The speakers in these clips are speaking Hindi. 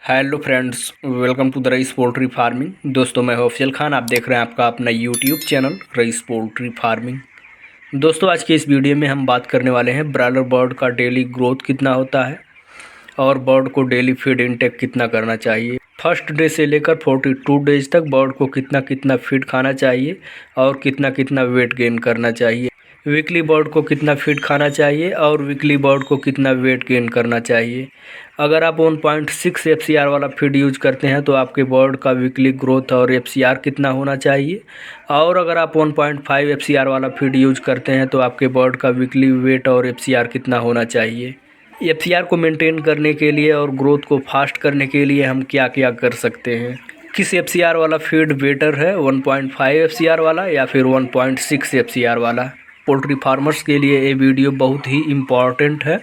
Hello friends, welcome to the Raees poultry farming. दोस्तों, मैं अफजल खान। आप देख रहे हैं आपका अपना YouTube channel rice poultry farming. दोस्तों, आज के इस वीडियो में हम बात करने वाले हैं ब्रायलर बर्ड का डेली ग्रोथ कितना होता है और बर्ड को डेली फीड इनटेक कितना करना चाहिए। फर्स्ट डे से लेकर 42 डेज तक बर्ड को कितना कितना फीड खाना चाहिए और कितना कितना वेट गेन करना चाहिए। वीकली बर्ड को कितना फीड खाना चाहिए और वीकली बर्ड को कितना वेट गेन करना चाहिए। अगर आप 1.6 FCR वाला फीड यूज करते हैं तो आपके बर्ड का वीकली ग्रोथ और FCR कितना होना चाहिए, और अगर आप 1.5 FCR वाला फीड यूज करते हैं तो आपके बर्ड का वीकली वेट और FCR कितना होना चाहिए। FCR को मेंटेन करने के लिए और ग्रोथ को फास्ट करने के लिए हम क्या क्या कर सकते हैं। किस FCR वाला फीड बेटर है, 1.5 FCR वाला या फिर 1.6 FCR वाला। पोल्ट्री फार्मर्स के लिए ये वीडियो बहुत ही इम्पॉर्टेंट है।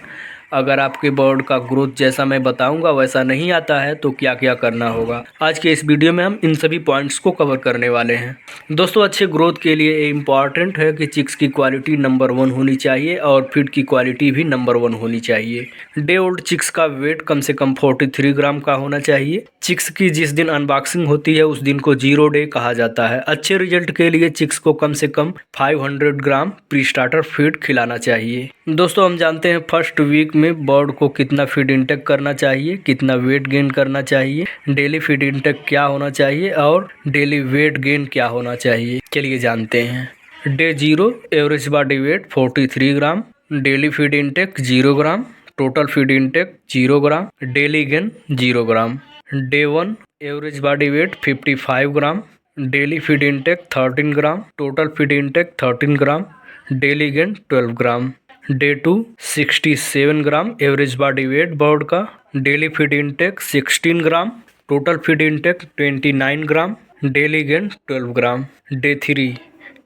अगर आपके बर्ड का ग्रोथ जैसा मैं बताऊंगा वैसा नहीं आता है तो क्या क्या करना होगा, आज के इस वीडियो में हम इन सभी पॉइंट्स को कवर करने वाले हैं। दोस्तों, अच्छे ग्रोथ के लिए ये इम्पॉर्टेंट है कि चिक्स की क्वालिटी नंबर 1 होनी चाहिए और फीड की क्वालिटी भी नंबर 1 होनी चाहिए। डे ओल्ड चिक्स का वेट कम से कम 43 ग्राम का होना चाहिए। चिक्स की जिस दिन अनबॉक्सिंग होती है उस दिन को 0 डे कहा जाता है। अच्छे रिजल्ट के लिए चिक्स को कम से कम 500 ग्राम प्री स्टार्टर फीड खिलाना चाहिए। दोस्तों, हम जानते हैं फर्स्ट वीक में बर्ड को कितना फीड इंटेक करना चाहिए, कितना वेट गेन करना चाहिए, डेली फीड इंटेक क्या होना चाहिए और डेली वेट गेन क्या होना चाहिए। चलिए जानते हैं। डे 0 एवरेज बॉडी वेट 43 ग्राम, डेली फीड इंटेक 0 ग्राम, टोटल फीड इंटेक 0 ग्राम, डेली गेन 0 ग्राम। डे 1 एवरेज बॉडी वेट 55 ग्राम, डेली फीड इंटेक 13 ग्राम, टोटल फीड इंटेक 13 ग्राम, डेली गेन 12 ग्राम। डे 2 67 ग्राम एवरेज बॉडी वेट बर्ड का, डेली फीड इंटेक 16 ग्राम, टोटल फीड इंटेक 29 ग्राम, डेली गेन 12 ग्राम। डे 3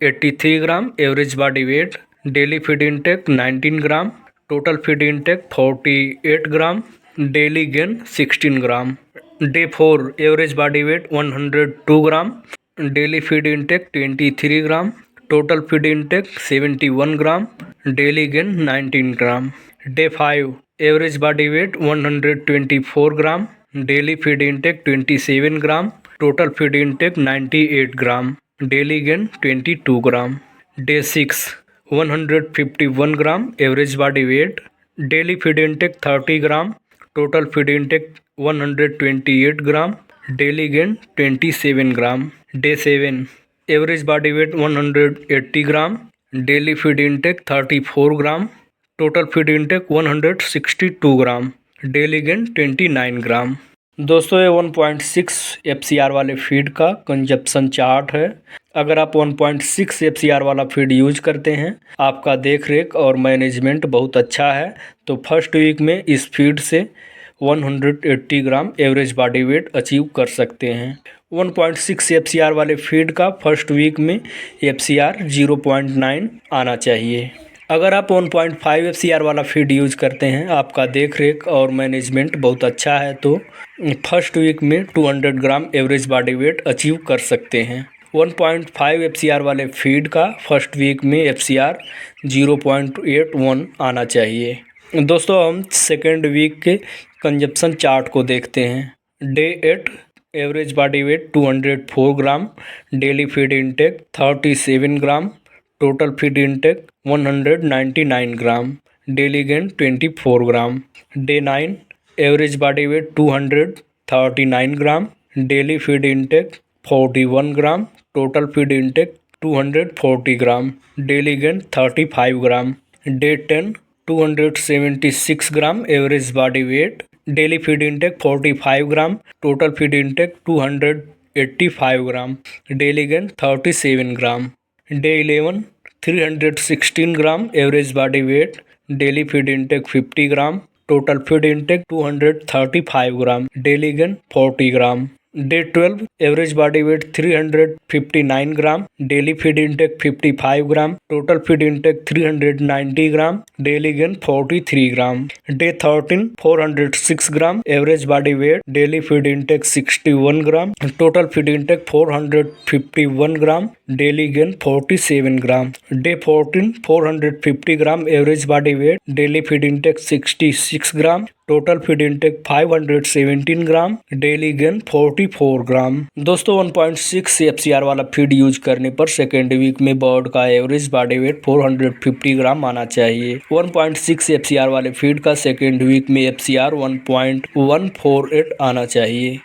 83 ग्राम average body weight, daily feed intake 19 ग्राम, टोटल फीड इंटेक 48 ग्राम, डेली गेन 16 ग्राम। डे 4 एवरेज बॉडी वेट 102 ग्राम, डेली फीड इंटेक 23 ग्राम, टोटल फीड इंटेक 71 ग्राम, डेली गेन 19 ग्राम। डे 5 एवरेज बॉडी वेट 124 ग्राम, डेली फीड इंटेक 27 ग्राम, टोटल फीड इंटेक 98 ग्राम, डेली गेन 22 ग्राम। डे 6 151 ग्राम average body weight, daily feed intake 30 ग्राम, टोटल फीड इंटेक 128 ग्राम, डेली गेन 27 ग्राम। डे 7 एवरेज बॉडी वेट 180 ग्राम, डेली फीड इंटेक 34 ग्राम, टोटल फीड इंटेक 162 ग्राम, डेली गेन 29 ग्राम। दोस्तों, ये 1.6 FCR वाले फीड का कंजप्शन चार्ट है। अगर आप 1.6 FCR वाला फीड यूज करते हैं, आपका देख रेख और मैनेजमेंट बहुत अच्छा है, तो फर्स्ट वीक में इस फीड से 180 ग्राम एवरेज बॉडी वेट अचीव कर सकते हैं। 1.6 FCR वाले फीड का फर्स्ट वीक में FCR 0.9 आना चाहिए। अगर आप 1.5 FCR वाला फीड यूज करते हैं, आपका देख रेख और मैनेजमेंट बहुत अच्छा है, तो फर्स्ट वीक में 200 ग्राम एवरेज बॉडी वेट अचीव कर सकते हैं। 1.5 FCR वाले फीड का फर्स्ट वीक में FCR 0.81 आना चाहिए। दोस्तों, हम सेकेंड वीक के कंजप्शन चार्ट को देखते हैं। Day 8 average body weight 204 gram, daily feed intake 37 gram, total feed intake 199 gram, daily gain 24 gram. Day 9 average body weight 239 gram, daily feed intake 41 gram, total feed intake 240 gram, daily gain 35 gram. Day 10 276 gram average body weight, daily feed intake 45 gram, total feed intake 285 ग्राम, डेली गेन 37 ग्राम। डे 11 316 ग्राम average body weight, daily feed intake 50 ग्राम, टोटल फीड इंटेक 235 ग्राम, डेली गेन 40 ग्राम। डे 12 एवरेज बॉडी वेट 359 ग्राम, डेली फीड इंटेक 55 ग्राम, टोटल फीड इंटेक 390 ग्राम, डेली गेन 43 ग्राम। डे 13 406 ग्राम average body weight, daily feed intake 61 ग्राम, टोटल फीड इंटेक 451 ग्राम, डेली गेन 47 ग्राम। Day 14 450 gram average body weight, daily feed intake 66 gram, total feed intake 517 gram, daily gain 44 gram. दोस्तों 1.6 एफसीआर वाला फीड यूज करने पर सेकेंड वीक में बर्ड का एवरेज बॉडी वेट 450 ग्राम आना चाहिए। 1.6 एफसीआर वाले फीड का सेकेंड वीक में एफसीआर 1.148 आना चाहिए।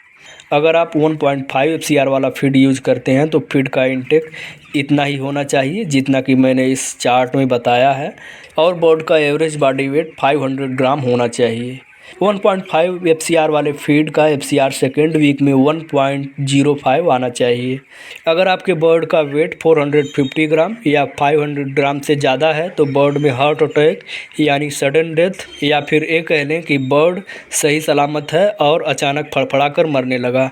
अगर आप 1.5 एफसीआर वाला फीड यूज करते हैं तो फीड का इंटेक इतना ही होना चाहिए जितना कि मैंने इस चार्ट में बताया है, और बर्ड का एवरेज बॉडी वेट 500 ग्राम होना चाहिए। 1.5 एफसीआर वाले फीड का एफसीआर सेकेंड वीक में 1.05 आना चाहिए। अगर आपके बर्ड का वेट 450 ग्राम या 500 ग्राम से ज़्यादा है तो बर्ड में हार्ट अटैक यानी सडन डेथ, या फिर ये कह लें कि बर्ड सही सलामत है और अचानक फड़फड़ा कर मरने लगा।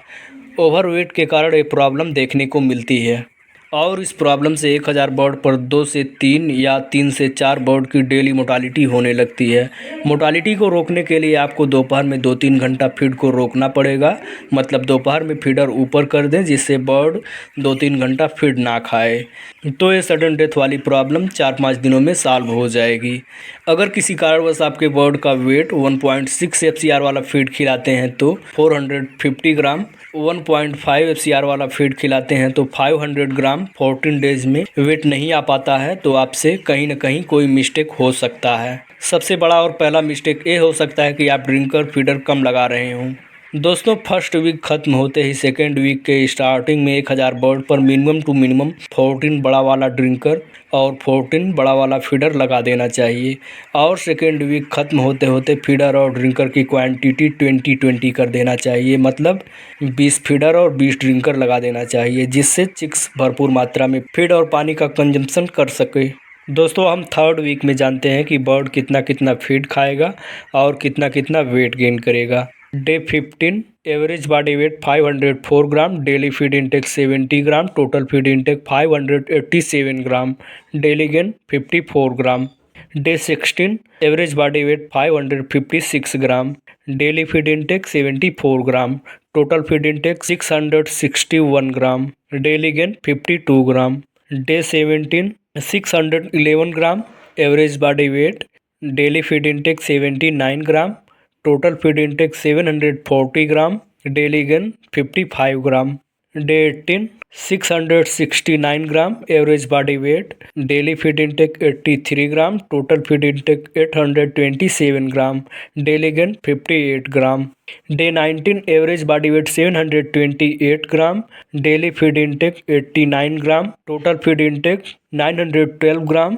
ओवरवेट के कारण ये प्रॉब्लम देखने को मिलती है, और इस प्रॉब्लम से 1000 बर्ड पर 2 से 3 या 3 से 4 बर्ड की डेली मोर्टालिटी होने लगती है। मोर्टालिटी को रोकने के लिए आपको दोपहर में 2-3 घंटा फीड को रोकना पड़ेगा, मतलब दोपहर में फीडर ऊपर कर दें जिससे बर्ड 2-3 घंटा फीड ना खाए, तो ये सडन डेथ वाली प्रॉब्लम 4-5 दिनों में सॉल्व हो जाएगी। अगर किसी कारणवश आपके बर्ड का वेट 1.6 एफसीआर वाला फीड खिलाते हैं तो 450 ग्राम, 1.5 एफसीआर वाला फीड खिलाते हैं तो 500 ग्राम 14 डेज में वेट नहीं आ पाता है, तो आपसे कहीं ना कहीं कोई मिस्टेक हो सकता है। सबसे बड़ा और पहला मिस्टेक ये हो सकता है कि आप ड्रिंकर फीडर कम लगा रहे हों। दोस्तों फर्स्ट वीक ख़त्म होते ही सेकेंड वीक के स्टार्टिंग में 1000 बर्ड पर मिनिमम टू मिनिमम 14 बड़ा वाला ड्रिंकर और 14 बड़ा वाला फीडर लगा देना चाहिए, और सेकेंड वीक ख़त्म होते होते फीडर और ड्रिंकर की क्वांटिटी 20-20 कर देना चाहिए, मतलब 20 फीडर और 20 ड्रिंकर लगा देना चाहिए, जिससे चिक्स भरपूर मात्रा में फीड और पानी का कंजम्पशन कर सके। दोस्तों हम थर्ड वीक में जानते हैं कि बर्ड कितना कितना फीड खाएगा और कितना कितना वेट गेन करेगा। Day 15 average body weight 504 gram, daily feed intake 70 gram, total feed intake 587 gram, daily gain 54 gram. Day 16 average body weight 556 gram, daily feed intake 74 gram, total feed intake 661 gram, daily gain 52 gram. Day 17 611 gram average body weight, daily feed intake 79 gram, total feed intake 740 gram, daily gain 55 ग्राम। डे 18 669 ग्राम average body weight, daily feed intake 83 ग्राम, टोटल फीड इंटेक 827 ग्राम, डेली गेन 58 ग्राम। डे 19 एवरेज बॉडी वेट 728 ग्राम, डेली फीड इंटेक 89 ग्राम, टोटल फीड इंटेक 912 ग्राम,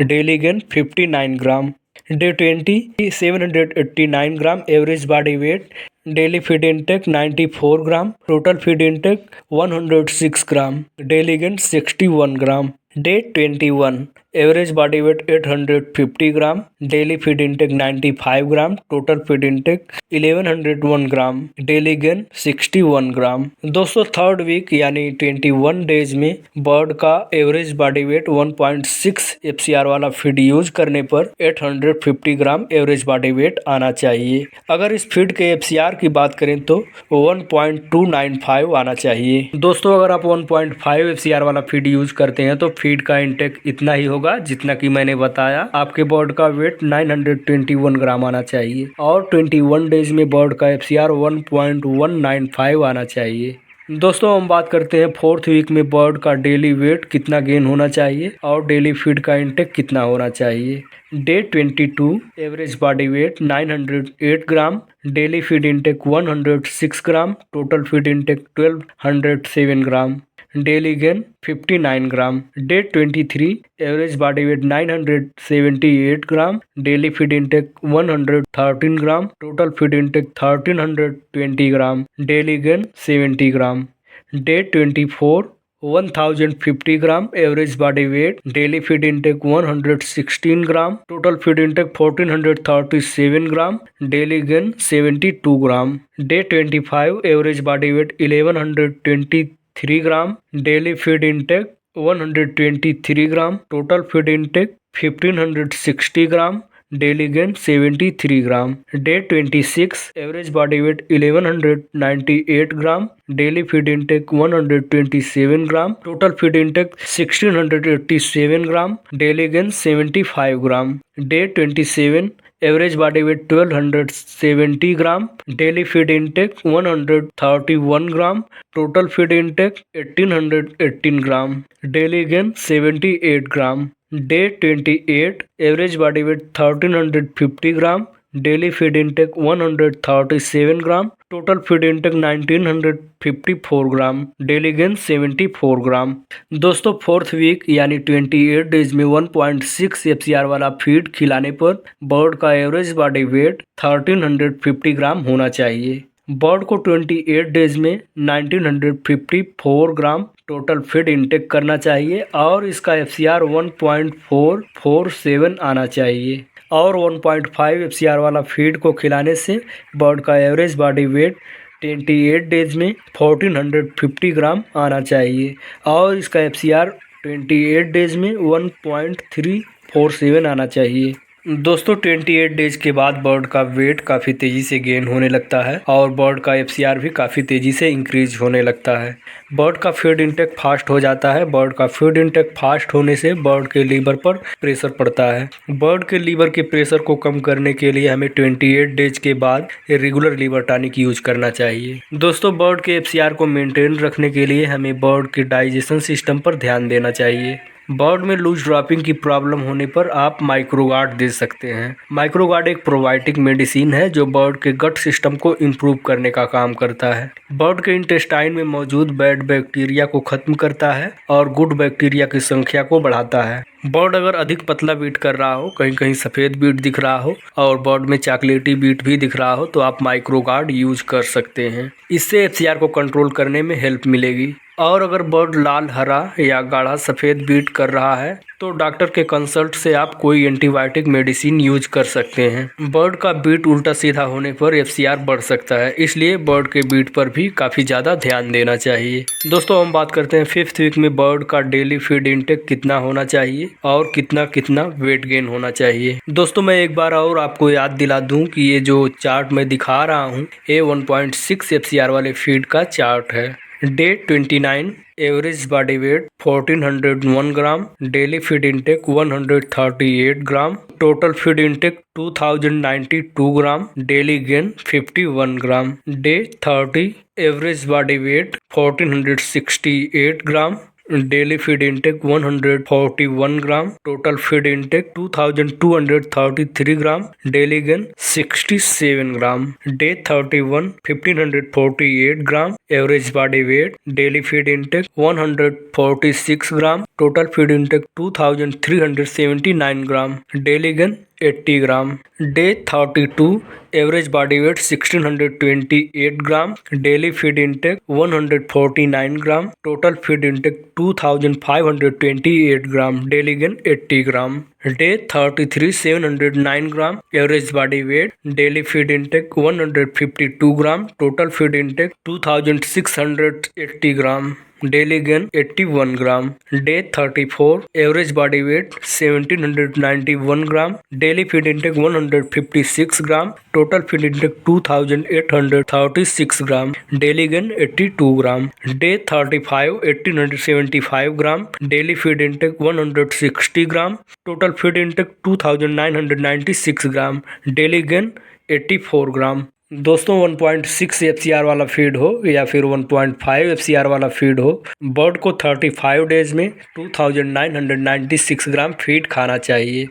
डेली गेन 59 ग्राम। डे 20 789 ग्राम average body weight, daily feed intake 94 ग्राम, टोटल फीड इंटेक 106 ग्राम, डेली गेन 61 ग्राम। डे 21 एवरेज बॉडी वेट 850 ग्राम, डेली फीड इंटेक 95 ग्राम, टोटल फीड इंटेक 1101 ग्राम, डेली गेन 61 ग्राम। दोस्तों थर्ड वीक यानी 21 डेज में बर्ड का एवरेज बॉडी वेट 1.6 एफसीआर वाला फीड यूज करने पर 850 ग्राम एवरेज बॉडी वेट आना चाहिए। अगर इस फीड के एफसीआर की बात करें तो 1.295 आना चाहिए। दोस्तों अगर आप 1.5 एफसीआर वाला फीड यूज करते हैं तो फीड का इंटेक इतना ही होगा जितना कि मैंने बताया। आपके बर्ड का वेट 921 ग्राम आना चाहिए, और 21 डेज में बर्ड का एफसीआर 1.195 आना चाहिए। दोस्तों हम बात करते हैं फोर्थ वीक में बर्ड का डेली वेट कितना गेन होना चाहिए और डेली फीड का इंटेक कितना होना चाहिए। Day 22 average body weight 908 gram, daily feed intake 106 gram, total feed intake 1207 gram, daily gain 59 gram. Day 23 average body weight 978 gram, daily feed intake 113 gram, total feed intake 1320 gram, daily gain 70 gram. Day 24 1050 gram average body weight, daily feed intake 116 gram, total feed intake 1437 gram, daily gain 72 gram. Day 25 average body wait 1123 ग्राम, डेली फीड इंटेक 123 ग्राम, टोटल फीड इंटेक 1560 ग्राम, डेली गेन 73 ग्राम। डे 26 एवरेज बॉडी वेट 1198 ग्राम, डेली फीड इंटेक 127 ग्राम, टोटल फीड इंटेक 1687 ग्राम, डेली गेन 75 ग्राम। डे 27 एवरेज बॉडी वेट 1270 ग्राम, डेली फीड इंटेक 131 ग्राम, टोटल फीड इंटेक 1818 ग्राम, डेली गेन 78 ग्राम। डे 28 एवरेज बॉडी वेट 1350 ग्राम, डेली फीड इंटेक 137 ग्राम, टोटल फीड इंटेक 1954 ग्राम, डेली गेन 74 ग्राम। दोस्तों फोर्थ वीक यानी 28 डेज में 1.6 FCR वाला फीड खिलाने पर बर्ड का एवरेज बॉडी वेट 1350 ग्राम होना चाहिए। बर्ड को 28 डेज में 1954 ग्राम टोटल फीड इंटेक करना चाहिए और इसका FCR 1.447 आना चाहिए और 1.5 FCR वाला फीड को खिलाने से बर्ड का एवरेज बॉडी वेट 28 डेज में 1450 ग्राम आना चाहिए और इसका FCR 28 डेज में 1.347 आना चाहिए। दोस्तों 28 डेज के बाद बर्ड का वेट काफ़ी तेज़ी से गेन होने लगता है और बर्ड का FCR भी काफ़ी तेज़ी से इंक्रीज होने लगता है। बर्ड का फीड इंटेक फास्ट हो जाता है। बर्ड का फीड इंटेक फास्ट होने से बर्ड के लीवर पर प्रेशर पड़ता है। बर्ड के लीवर के प्रेशर को कम करने के लिए हमें 28 डेज के बाद रेगुलर लीवर टॉनिक यूज करना चाहिए। दोस्तों बर्ड के FCR को मेंटेन रखने के लिए हमें बर्ड के डाइजेशन सिस्टम पर ध्यान देना चाहिए। बर्ड में लूज ड्रॉपिंग की प्रॉब्लम होने पर आप माइक्रोगार्ड दे सकते हैं। माइक्रोगार्ड एक प्रोबायोटिक मेडिसिन है जो बर्ड के गट सिस्टम को इम्प्रूव करने का काम करता है। बर्ड के इंटेस्टाइन में मौजूद बैड बैक्टीरिया को खत्म करता है और गुड बैक्टीरिया की संख्या को बढ़ाता है। बर्ड अगर अधिक पतला बीट कर रहा हो, कहीं कहीं सफ़ेद बीट दिख रहा हो और बर्ड में चॉकलेटी बीट भी दिख रहा हो तो आप माइक्रोगार्ड यूज कर सकते हैं। इससे FCR को कंट्रोल करने में हेल्प मिलेगी। और अगर बर्ड लाल, हरा या गाढ़ा सफ़ेद बीट कर रहा है तो डॉक्टर के कंसल्ट से आप कोई एंटीबायोटिक मेडिसिन यूज कर सकते हैं। बर्ड का बीट उल्टा सीधा होने पर FCR बढ़ सकता है, इसलिए बर्ड के बीट पर भी काफ़ी ज़्यादा ध्यान देना चाहिए। दोस्तों हम बात करते हैं 5th वीक में बर्ड का डेली फीड इंटेक कितना होना चाहिए और कितना कितना वेट गेन होना चाहिए। दोस्तों मैं एक बार और आपको याद दिला दूं कि ये जो चार्ट मैं दिखा रहा हूँ ये 1.6 FCR वाले फीड का चार्ट है। Day 29 average body weight 1401 gram, daily feed intake 138 gram, total feed intake 2092 gram, daily gain 51 gram. Day 30 average body weight 1468 gram, daily feed intake 141 gram, total feed intake 2233 gram, daily gain 67 gram. Day 31 1548 gram, average body weight, daily feed intake 146 gram, total feed intake 2379 gram, daily gain 80 gram. Day 32 average body wait 1628 ग्राम, डेली फीड इंटेक 149 ग्राम, टोटल फीड इंटेक 2528 ग्राम, डेली गेन 80 ग्राम। डे 33 709 ग्राम, average body weight, daily feed intake 152 ग्राम, टोटल फीड इंटेक 2680 ग्राम, डेली गेन 81 ग्राम। डे 34 एवरेज बॉडी वेट 1791 ग्राम, डेली फीड इंटेक 156 ग्राम, टोटल फीड इंटेक 2836 ग्राम, डेली गेन 82 ग्राम। डे 35 1875 ग्राम, डेली फीड इंटेक 160 ग्राम, टोटल फीड इंटेक 2996 ग्राम, डेली गेन 84 ग्राम। दोस्तों 1.6 FCR वाला फीड हो या फिर 1.5 FCR वाला फीड हो, बर्ड को 35 डेज में 2996 ग्राम फीड खाना चाहिए।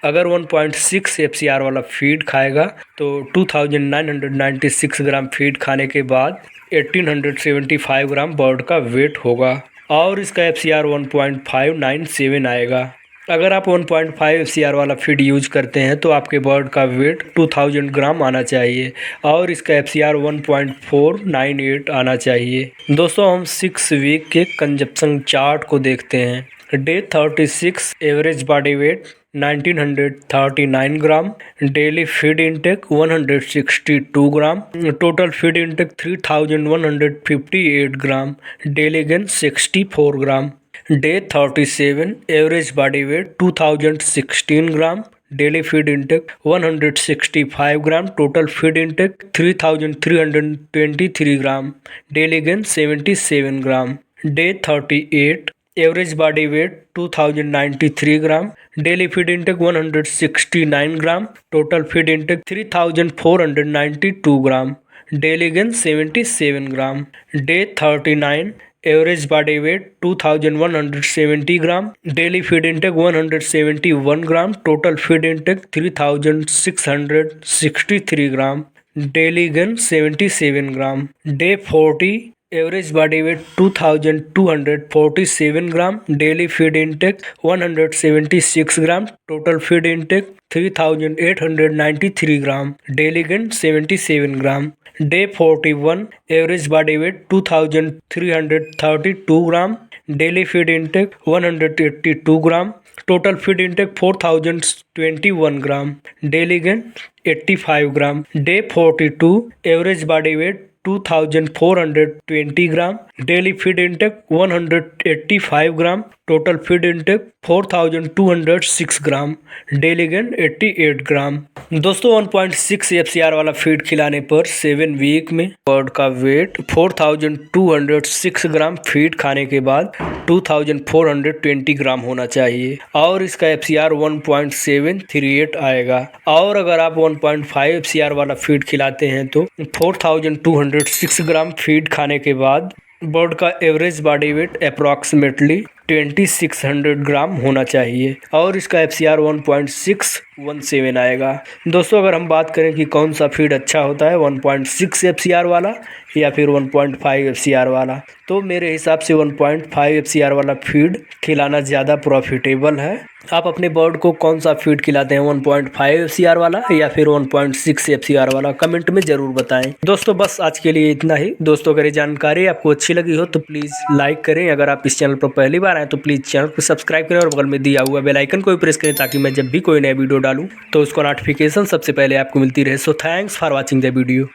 अगर 1.6 FCR वाला फीड खाएगा तो 2996 ग्राम फीड खाने के बाद 1875 ग्राम बर्ड का वेट होगा और इसका FCR 1.597 आएगा। अगर आप 1.5 FCR वाला फीड यूज करते हैं तो आपके बर्ड का वेट 2000 ग्राम आना चाहिए और इसका FCR 1.498 आना चाहिए। दोस्तों हम 6 वीक के कंजप्शन चार्ट को देखते हैं। Day 36 average body weight 1939 gram, daily feed intake 162 gram, total feed intake 3158 gram, daily gain 64 gram. Day 37 average body weight 2016 gram, daily feed intake 165 gram, total feed intake 3323 gram, daily gain 77 gram. Day 38 average body weight 2093 gram, daily feed intake 169 gram, total feed intake 3492 gram, daily gain 77 gram. Day 39, average body wait 2170 ग्राम, डेली फीड इंटेक 171 ग्राम, टोटल फीड इंटेक 3663 ग्राम, daily gain 77 gram. Day 40, average body wait 2247 ग्राम, डेली फीड इंटेक 176 ग्राम, टोटल फीड इंटेक 3893 ग्राम, daily gain 77 gram. Day 41, average body wait 2332 ग्राम, डेली फीड इंटेक 182 ग्राम, टोटल फीड इंटेक 4021 ग्राम, डेली गेन 85 ग्राम। डे 42, एवरेज बॉडी वेट 2420 ग्राम, डेली फीड इंटेक 185 ग्राम, टोटल फीड इंटेक 4206 ग्राम, डेली गेन 88 ग्राम। दोस्तों 1.6 FCR वाला फीड खिलाने पर 7 वीक में बर्ड का वेट 4206 ग्राम, फीड खाने के बाद 2420 ग्राम होना चाहिए और इसका FCR 1.738 आएगा। और अगर आप 1.5 FCR वाला फीड खिलाते हैं तो 4206 ग्राम फीड खाने के बाद बर्ड का एवरेज बॉडी वेट अप्रॉक्सीमेटली 2600 ग्राम होना चाहिए और इसका FCR 1.617 आएगा। दोस्तों अगर हम बात करें कि कौन सा फीड अच्छा होता है, 1.6 FCR वाला या फिर 1.5 FCR वाला, तो मेरे हिसाब से 1.5 FCR वाला फीड खिलाना ज़्यादा प्रॉफिटेबल है। आप अपने बर्ड को कौन सा फीड खिलाते हैं, 1.5 FCR वाला या फिर 1.6 FCR वाला, कमेंट में ज़रूर बताएं। दोस्तों बस आज के लिए इतना ही। दोस्तों अगर ये जानकारी आपको अच्छी लगी हो तो प्लीज़ लाइक करें। अगर आप इस चैनल पर पहली बार आए तो प्लीज़ चैनल को सब्सक्राइब करें और बगल में दिया हुआ बेल आइकन को भी प्रेस करें ताकि मैं जब भी कोई नया वीडियो डालूं तो उसको नोटिफिकेशन सबसे पहले आपको मिलती रहे। So thanks for watching the video.